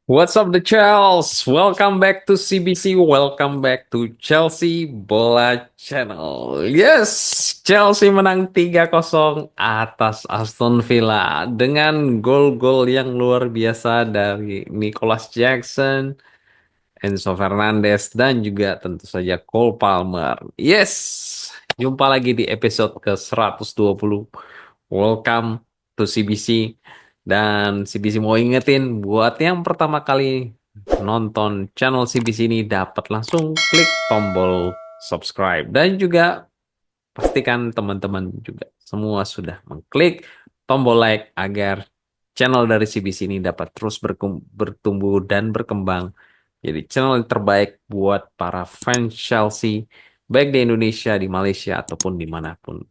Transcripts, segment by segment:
What's up the Chels? Welcome back to CBC. Welcome back to Chelsea Bola Channel. Yes, Chelsea menang 3-0 atas Aston Villa dengan gol-gol yang luar biasa dari Nicholas Jackson, Enzo Fernandez, dan juga tentu saja Cole Palmer. Yes, jumpa lagi di episode ke-120. Welcome to CBC. Dan CBC mau ingetin buat yang pertama kali nonton channel CBC ini dapat langsung klik tombol subscribe. Dan juga pastikan teman-teman juga semua sudah mengklik tombol like agar channel dari CBC ini dapat terus bertumbuh dan berkembang. Jadi channel yang terbaik buat para fans Chelsea, baik di Indonesia, di Malaysia, ataupun dimanapun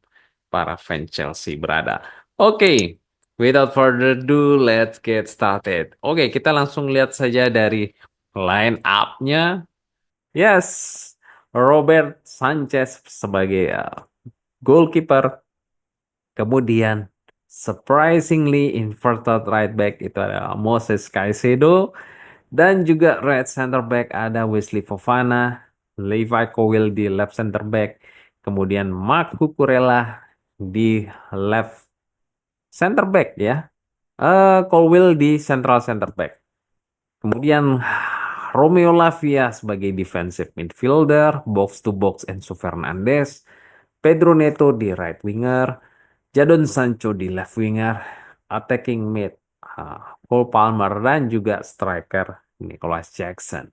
para fans Chelsea berada. Oke, without further ado, let's get started. Oke, kita langsung lihat saja dari line up-nya. Yes, Robert Sanchez sebagai goalkeeper. Kemudian surprisingly inverted right back itu ada Moses Caicedo. Dan juga right center back ada Wesley Fofana, Levi Colwill di left center back, kemudian Mark Cucurella di left center back ya. Colwill di central center back. Kemudian Romeo Lavia sebagai defensive midfielder, box to box Enzo Fernandez, Pedro Neto di right winger, Jadon Sancho di left winger, attacking mid Cole Palmer dan juga striker Nicholas Jackson.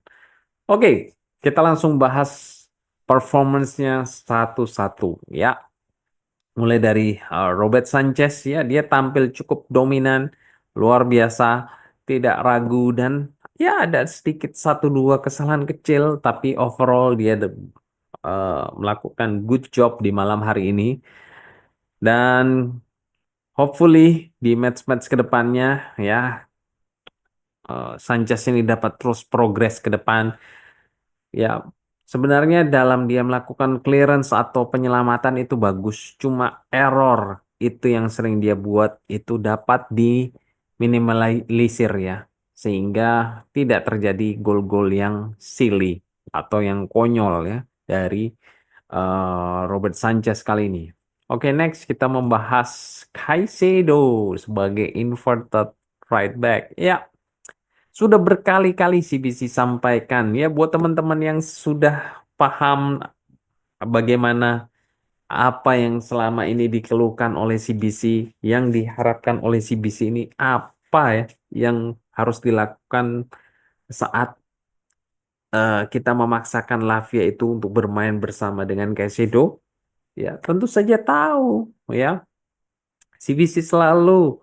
Oke, kita langsung bahas performance-nya satu-satu ya. Mulai dari Robert Sanchez ya, dia tampil cukup dominan, luar biasa, tidak ragu dan ya ada sedikit satu dua kesalahan kecil, tapi overall dia melakukan good job di malam hari ini. Dan hopefully di match-match ke depannya ya Sanchez ini dapat terus progres ke depan. Ya, sebenarnya dalam dia melakukan clearance atau penyelamatan itu bagus. Cuma error itu yang sering dia buat itu dapat diminimalisir ya. Sehingga tidak terjadi gol-gol yang silly atau yang konyol ya dari Robert Sanchez kali ini. Oke, next kita membahas Caicedo sebagai inverted right back. Ya, sudah berkali-kali CBC sampaikan ya buat teman-teman yang sudah paham bagaimana apa yang selama ini dikeluhkan oleh CBC, yang diharapkan oleh CBC ini apa ya yang harus dilakukan saat kita memaksakan Lavia itu untuk bermain bersama dengan Caicedo. Ya, tentu saja tahu ya. CBC selalu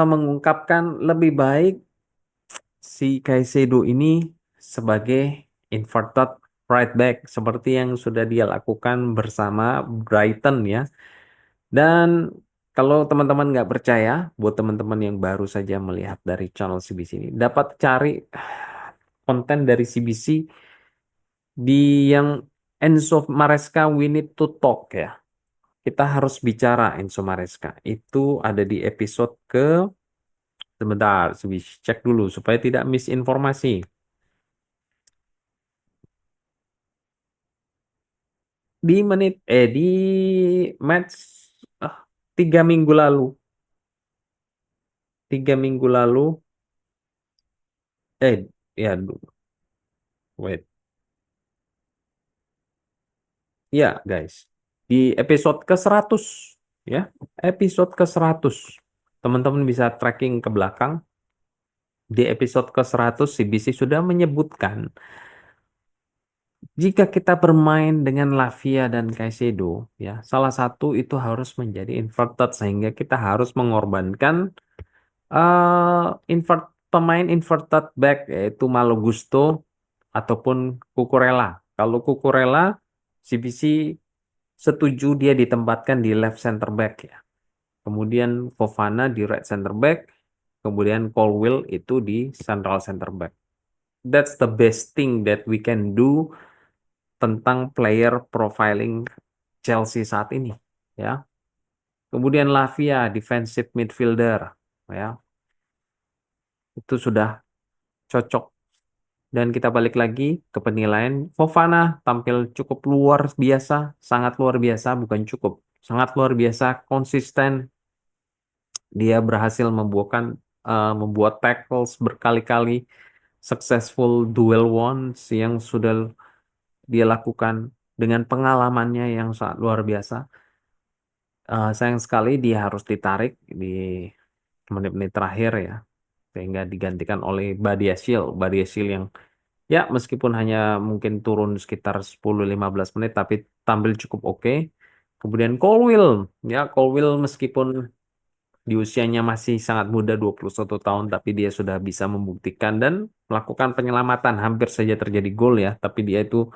mengungkapkan lebih baik si Caicedo ini sebagai inverted right back seperti yang sudah dia lakukan bersama Brighton ya. Dan kalau teman-teman nggak percaya, buat teman-teman yang baru saja melihat dari channel CBC ini, dapat cari konten dari CBC di yang Enzo Maresca We Need to Talk ya. Kita harus bicara Enzo Maresca. Itu ada di episode ke sebentar, CBC cek dulu supaya tidak misinformasi. Di match ah, 3 minggu lalu, 3 minggu lalu, ya, wait, ya guys, di episode ke 100 ya, episode ke 100 teman-teman bisa tracking ke belakang. Di episode ke 100 CBC sudah menyebutkan jika kita bermain dengan Lavia dan Caicedo, ya, salah satu itu harus menjadi inverted sehingga kita harus mengorbankan pemain inverted back yaitu Malo Gusto ataupun Cucurella. Kalau Cucurella, CBC setuju dia ditempatkan di left center back ya. Kemudian Fofana di right center back, kemudian Colwill itu di central center back. That's the best thing that we can do tentang player profiling Chelsea saat ini ya. Kemudian Lavia defensive midfielder ya. Itu sudah cocok. Dan kita balik lagi ke penilaian. Fofana tampil cukup luar biasa, sangat luar biasa, bukan cukup, sangat luar biasa, konsisten. Dia berhasil membuat tackles berkali-kali, successful duel ones yang sudah dia lakukan dengan pengalamannya yang sangat luar biasa. Sayang sekali dia harus ditarik di menit-menit terakhir ya, sehingga digantikan oleh Badiashile. Badiashile yang ya meskipun hanya mungkin turun sekitar 10-15 menit tapi tampil cukup oke. Kemudian Colwill, ya Colwill meskipun di usianya masih sangat muda 21 tahun tapi dia sudah bisa membuktikan dan melakukan penyelamatan, hampir saja terjadi gol ya, tapi dia itu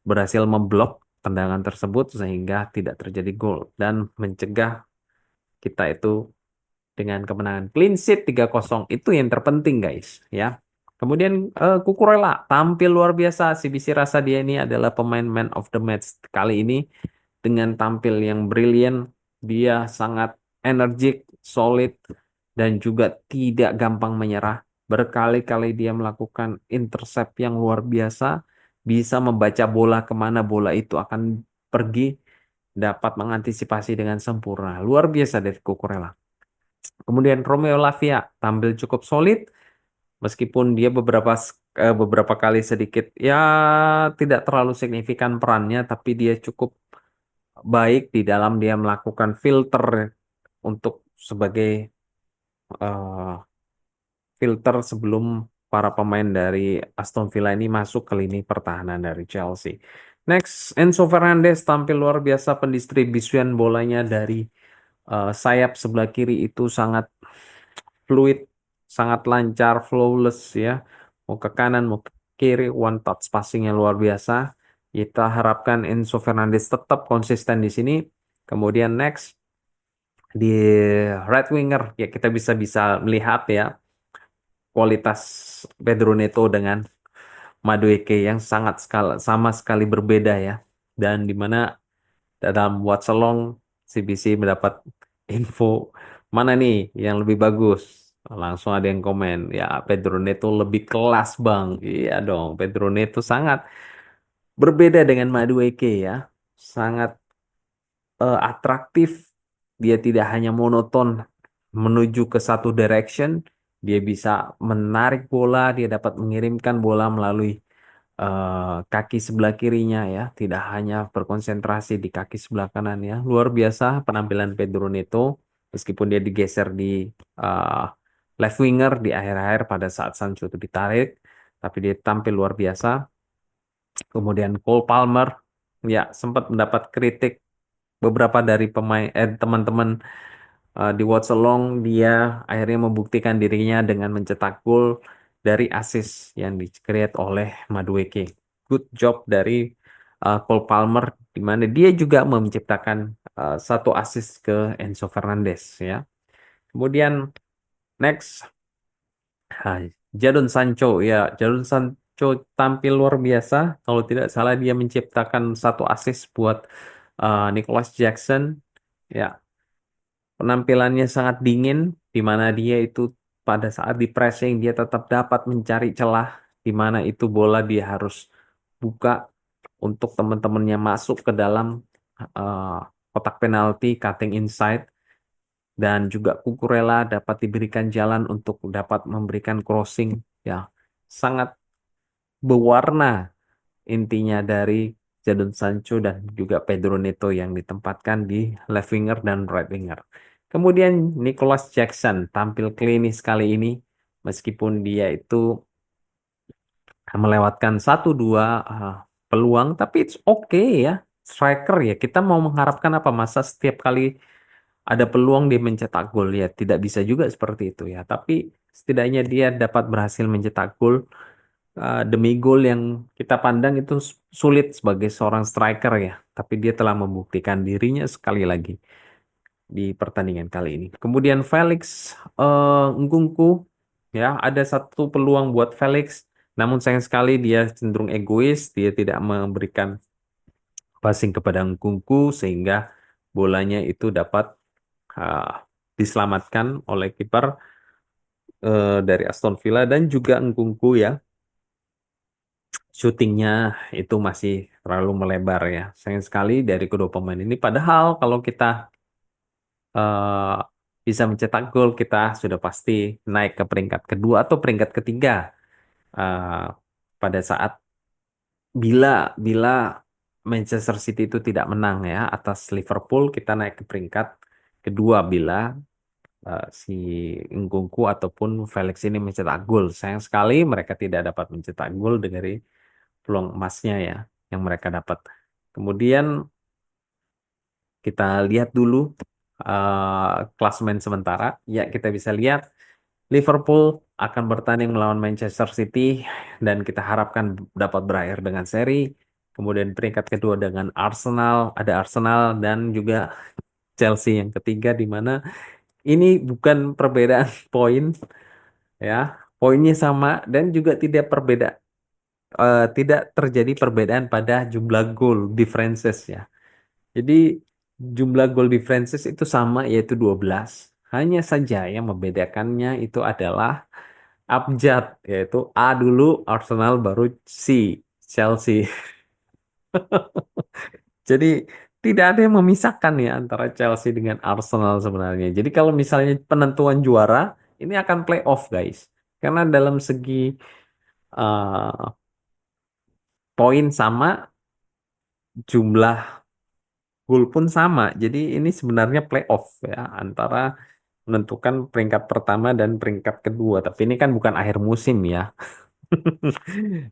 berhasil memblok tendangan tersebut sehingga tidak terjadi gol dan mencegah kita itu dengan kemenangan clean sheet 3-0. Itu yang terpenting guys ya. Kemudian Cucurella tampil luar biasa. CBC rasa dia ini adalah pemain man of the match kali ini dengan tampil yang brilian. Dia sangat energik, solid, dan juga tidak gampang menyerah. Berkali-kali dia melakukan intercept yang luar biasa, bisa membaca bola kemana bola itu akan pergi, dapat mengantisipasi dengan sempurna. Luar biasa dari Cucurella. Kemudian Romeo Lavia tampil cukup solid, meskipun dia beberapa kali sedikit ya tidak terlalu signifikan perannya, tapi dia cukup baik di dalam dia melakukan filter untuk sebagai eh, filter sebelum para pemain dari Aston Villa ini masuk ke lini pertahanan dari Chelsea. Next, Enzo Fernandez tampil luar biasa, pendistribusian bolanya dari sayap sebelah kiri itu sangat fluid, sangat lancar, flawless ya. Mau ke kanan, mau ke kiri, one touch passingnya luar biasa. Kita harapkan Enzo Fernandez tetap konsisten di sini. Kemudian next di right winger ya kita bisa bisa melihat ya kualitas Pedro Neto dengan Madueke yang sama sekali berbeda ya. Dan di mana dalam Watch Along CBC mendapat info mana nih yang lebih bagus. Langsung ada yang komen, ya Pedro Neto lebih kelas bang. Iya dong, Pedro Neto sangat berbeda dengan Madueke ya. Sangat atraktif. Dia tidak hanya monoton menuju ke satu direction. Dia bisa menarik bola, dia dapat mengirimkan bola melalui kaki sebelah kirinya ya, tidak hanya berkonsentrasi di kaki sebelah kanan ya. Luar biasa penampilan Pedro Neto, meskipun dia digeser di eh, left winger di akhir-akhir pada saat Sancho itu ditarik, tapi dia tampil luar biasa. Kemudian Cole Palmer ya sempat mendapat kritik beberapa dari teman-teman di Watch Along. Dia akhirnya membuktikan dirinya dengan mencetak gol dari assist yang di-create oleh Madueke. Good job dari Cole Palmer di mana dia juga menciptakan satu assist ke Enzo Fernandez ya. Kemudian next ah, Jadon Sancho ya, Jadon Sancho tampil luar biasa. Kalau tidak salah dia menciptakan satu assist buat Nicholas Jackson. Ya, penampilannya sangat dingin, di mana dia itu pada saat di pressing dia tetap dapat mencari celah, di mana itu bola dia harus buka untuk teman-temannya masuk ke dalam eh, kotak penalti, cutting inside, dan juga Cucurella dapat diberikan jalan untuk dapat memberikan crossing. Ya, sangat berwarna intinya dari Jadon Sancho dan juga Pedro Neto yang ditempatkan di left winger dan right winger. Kemudian Nicholas Jackson tampil klinis kali ini meskipun dia itu melewatkan satu dua peluang tapi it's okay ya. Striker ya, kita mau mengharapkan apa, masa setiap kali ada peluang dia mencetak gol ya, tidak bisa juga seperti itu ya. Tapi setidaknya dia dapat berhasil mencetak gol demi gol yang kita pandang itu sulit sebagai seorang striker ya. Tapi dia telah membuktikan dirinya sekali lagi di pertandingan kali ini. Kemudian Felix Nkunku ya, ada satu peluang buat Felix. Namun sayang sekali dia cenderung egois, dia tidak memberikan passing kepada Nkunku sehingga bolanya itu dapat uh, diselamatkan oleh kiper. dari Aston Villa dan juga Nkunku ya, syutingnya itu masih terlalu melebar ya. Sayang sekali dari kedua pemain ini. Padahal kalau kita eh, bisa mencetak gol, kita sudah pasti naik ke peringkat kedua atau peringkat ketiga. Eh, pada saat bila bila Manchester City itu tidak menang ya atas Liverpool, kita naik ke peringkat kedua bila si Nkunku ataupun Felix ini mencetak gol. Sayang sekali mereka tidak dapat mencetak gol dari peluang emasnya ya yang mereka dapat. Kemudian kita lihat dulu klasemen sementara. Ya, kita bisa lihat Liverpool akan bertanding melawan Manchester City dan kita harapkan dapat berakhir dengan seri. Kemudian peringkat kedua dengan Arsenal, ada Arsenal dan juga Chelsea yang ketiga di mana ini bukan perbedaan poin ya. Poinnya sama dan juga tidak terjadi perbedaan pada jumlah gol differences ya. Jadi jumlah goal differences itu sama yaitu 12. Hanya saja yang membedakannya itu adalah abjad yaitu A dulu Arsenal baru C Chelsea. Jadi tidak ada yang memisahkan ya antara Chelsea dengan Arsenal sebenarnya. Jadi kalau misalnya penentuan juara ini akan playoff guys. Karena dalam segi uh, poin sama, jumlah gol pun sama. Jadi ini sebenarnya playoff ya antara menentukan peringkat pertama dan peringkat kedua. Tapi ini kan bukan akhir musim ya.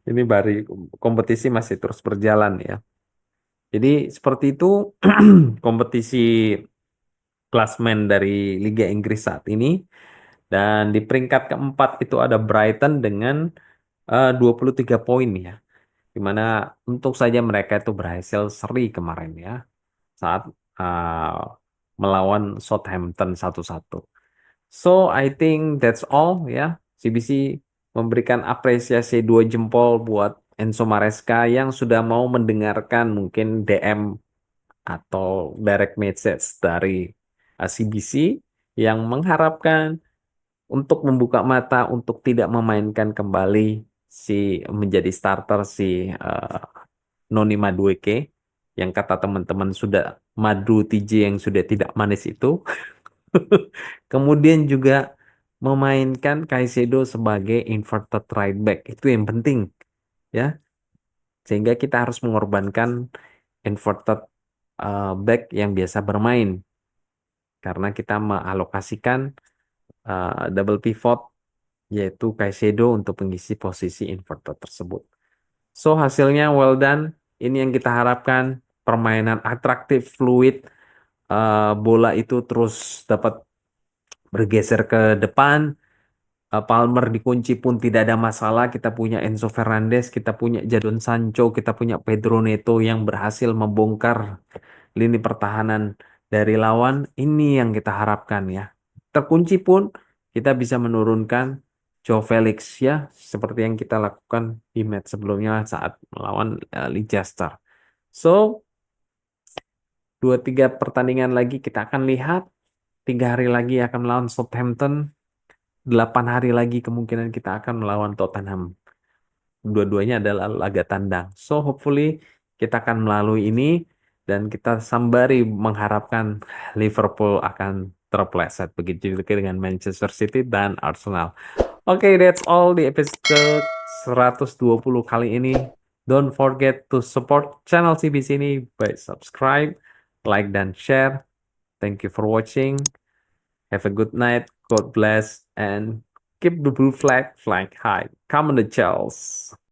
Ini baru kompetisi masih terus berjalan ya. Jadi seperti itu kompetisi klasmen dari Liga Inggris saat ini. Dan di peringkat keempat itu ada Brighton dengan 23 poin ya. Dimana untuk saja mereka itu berhasil seri kemarin ya. Saat uh, melawan Southampton 1-1. So I think that's all ya. CBC memberikan apresiasi 2 jempol buat Enzo Maresca yang sudah mau mendengarkan mungkin DM atau direct message dari CBC yang mengharapkan untuk membuka mata untuk tidak memainkan kembali si menjadi starter si eh, Noni Madueke yang kata teman-teman sudah madu TJ yang sudah tidak manis itu. Kemudian juga memainkan Caicedo sebagai inverted right back. Itu yang penting ya. Sehingga kita harus mengorbankan inverted back yang biasa bermain karena kita mengalokasikan double pivot yaitu Caicedo untuk mengisi posisi inverted tersebut. So hasilnya well done. Ini yang kita harapkan permainan atraktif, fluid, bola itu terus dapat bergeser ke depan. Palmer dikunci pun tidak ada masalah. Kita punya Enzo Fernandez, kita punya Jadon Sancho, kita punya Pedro Neto yang berhasil membongkar lini pertahanan dari lawan. Ini yang kita harapkan ya. Terkunci pun kita bisa menurunkan Joe Felix ya, seperti yang kita lakukan di match sebelumnya saat melawan Leicester. So, 2-3 pertandingan lagi kita akan lihat. 3 hari lagi akan melawan Southampton. 8 hari lagi kemungkinan kita akan melawan Tottenham. Dua-duanya adalah laga tandang. So hopefully kita akan melalui ini dan kita sambari mengharapkan Liverpool akan terpleset begitu juga dengan Manchester City dan Arsenal. Oke, that's all di episode 120 kali ini. Don't forget to support channel CBC ini by subscribe, like, dan share. Thank you for watching. Have a good night. God bless and keep the blue flag flying high. Come on the Chels.